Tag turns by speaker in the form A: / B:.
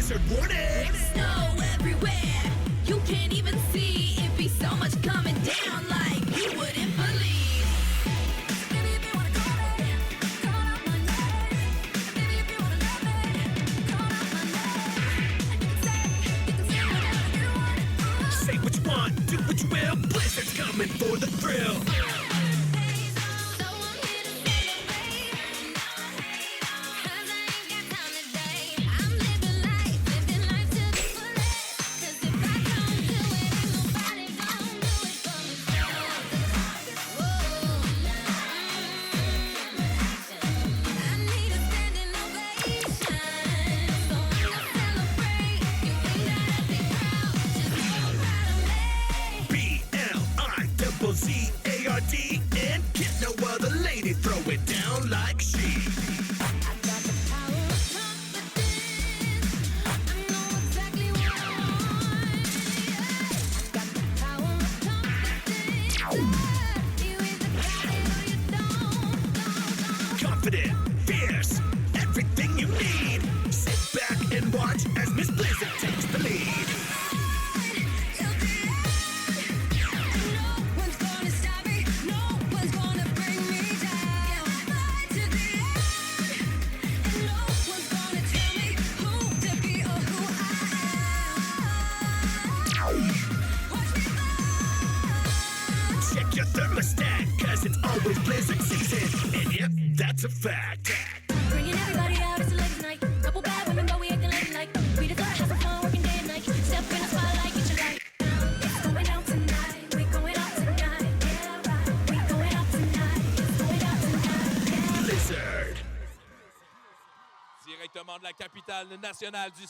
A: blizzard warning.
B: Snow everywhere, you can't even see. It be so much coming down like you wouldn't believe. Baby, if you wanna call it, call out my name. Baby, if you wanna love it, call out my name. And you can say whatever you want.
A: Say what you want, do what you will. Blizzard's coming for the thrill. Z-A-R-D, and get no other lady throw it down like she.
B: I got the power of confidence. I know exactly what I want. I got the power of confidence. You either got it or you don't.
A: Confident, fierce, everything you need. Sit back and watch as Miss Blizzard takes the lead. Check your thermostat, cause it's always blizzard season. And yep, that's a fact.
B: Bringing everybody out, it's a ladies' night. Couple bad women, but we acting ladylike. We just gotta have some fun, working day and night. Step in the spotlight, get your light. It's going out tonight, we going out tonight. Yeah, right. We going out tonight, it's going out tonight. Yeah.
A: Blizzard.
C: Directement de la capitale nationale du